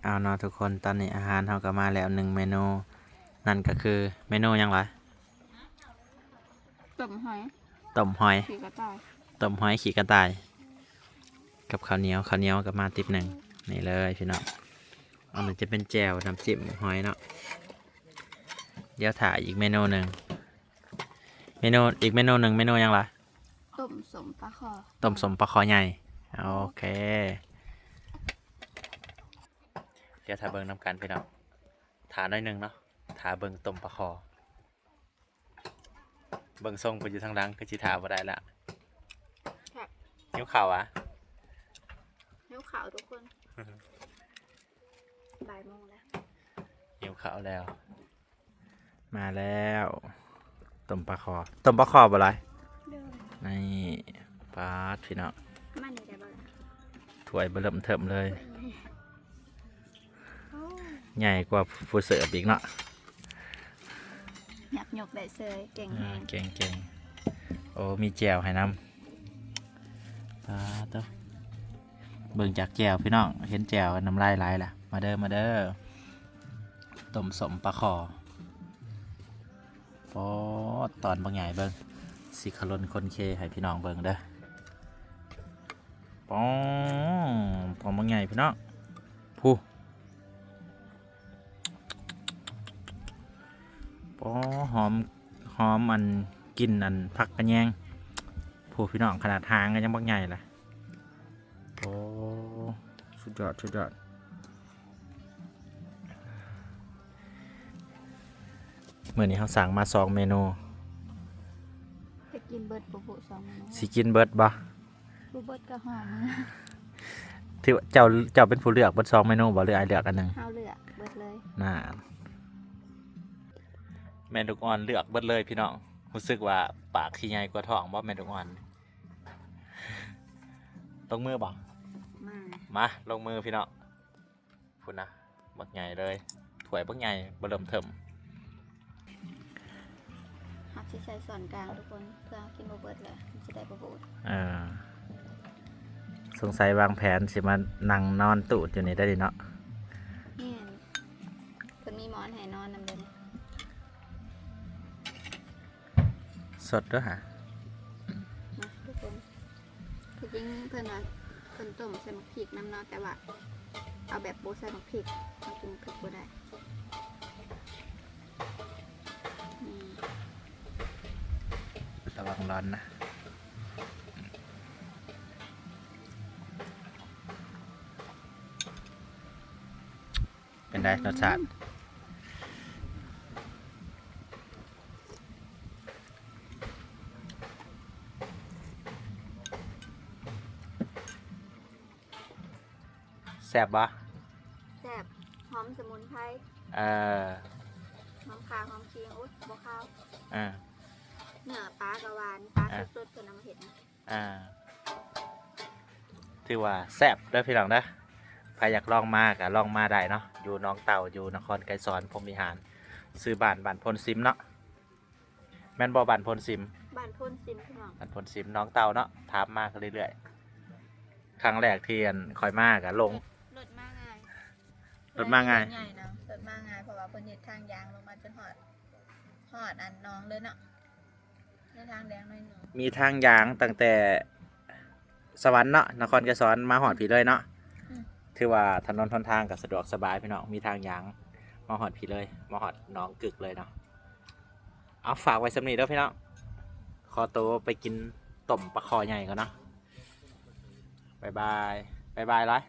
เอาเนาะทุกคนตอนนี้อาหารเราก็มาแล้ว1 เมนูนั่นก็คือเมนูหยังไง ต้มหอย ต้มหอย ขี่กระต่าย ต้มหอยขี่กระต่าย กับข้าวเหนียวกับมาติบหนึ่งนี่เลยพี่น้องอันนี้จะเป็นแจ่วน้ำจิ้มหอยเนาะเดี๋ยวถ่ายอีกเมนูหนึ่งอีกเมนูหนึ่งเมนูหยังไง ต้มสมปลาคอ ต้มสมปลาคอใหญ่โอเคเดี๋ยวถ่ายเบิ้งน้ำกันพี่น้องถ่ายหน่อยหนึงเนาะถ่ายเบิ้งต้มปลาคอเบิ้งทรงไปอยู่ทางหลังคือจิถ่ายบ่ได้ละ ครับ นิ้วเข่าอ่ะ นิ้วขาวทุกคนบ่ายโมงแล้ว หิวข้าวแล้ว มาแล้วต้มปลาคอบ่ไร เดิน นี่ปลาพี่น้อง มันนี่ได้บ่ล่ะ ถ้วยเบิ่มเทิมเลย โอ้ ใหญ่กว่าผู้เสิร์ฟอีกเนาะ อยากหยกได้เซยเก่งแฮง เก่งโอ้มีแจวให้น้ำปลาตัวเบิ่งจากแจวพี่น้องเห็นแจวน้ำลายไหลล่ะมาเด้อต้มสมปลาคอปอตอนบางใหญ่เบิ่งสิขลนคนเคให้พี่น้องเบิ่งเด้อปอบางใหญ่พี่น้องผู้ปอหอมอันกินอันผักกระแยงผู้พี่น้องขนาดหางก็ยังบางใหญ่ล่ะโอ้สุดยอดมื้อนี้เราสั่งมา2 เมนู จะกินเบิดปุสองมื้อ สิกินเบิดบ่ บุเบิดก็หอม ที่ว่าเจ้าเป็นผู้เลือกเบิด2 เมนูบ่หรือไอเลือกอันหนึง เฮาเลือกเบิดเลย น่าแม่นลูกอ่อนเลือกเบิดเลยพี่น้องรู้สึกว่าปากขี้ใหญ่กว่าท้องบ่แม่นลูกอ่อนลงมือบ่ มาลงมือพี่น้องพุ่นนะบักใหญ่เลยถ้วยบักใหญ่บ่เริ่มเทิม หักสิใส่ส่วนกลางทุกคนเพื่อกินบ่เบิดเลยมันสิได้บ่บูด สงสัยวางแผนสิมานั่งนอนตูดอยู่นี่ได้ดิเนาะ แม่นเพิ่นมีหมอนให้นอนนำเด้อ สดด้วยฮะ นะทุกคนที่จริงเพิ่นว่าเพิ่นต้มใส่หมักพริกน้ำเนาะแต่ว่าเอาแบบบ่ใส่หมักพริกมันกินพริกบ่ได้นี่ ระวังร้อนนะเป็นไงรสชาติแซ่บปะ แซ่บหอมสมุนไพร เออ หอมข่าหอมเคียงอุ๊ยบ่ข้าว อ่า เนื้อปลากระวานปลาสดๆเพิ่นเอามาเฮ็ดนะ ถือว่าแซ่บเด้อพี่น้องเด้อใครอยากลองมาก็ลองมาได้เนาะอยู่หน้องเต่าอยู่นครไกรสอนพรหมวิหารซื้อบ้านพลซิมเนาะแม่นบ่บ้านพลซิม บ้านโพ่นซิมพี่น้อง บ้านพลซิมน้องเต่าเนาะถามมาก็เรื่อยๆครั้งแรกที่คอยมากะลง รถมาง่าย รถมาง่าย ใหญ่นะรถมาง่ายเพราะว่าเพิ่นเฮ็ดทางยางลงมาจนฮอดอันน้องเลยเนาะในทางแดงหน่อยหนึง มีทางยางตั้งแต่สวรรค์เนาะนครไกรสอนมาหอดผีเลยเนาะถือว่าถนนทนทางก็สะดวกสบายพี่น้องมีทางยางมาหอดผีเลยมาหอดหน้องกึกเลยเนาะเอาฝากไว้สำนีเด้อพี่น้องขอตัวไปกินต้มปลาคอใหญ่ก่อนเนาะบ๊ายบายเลย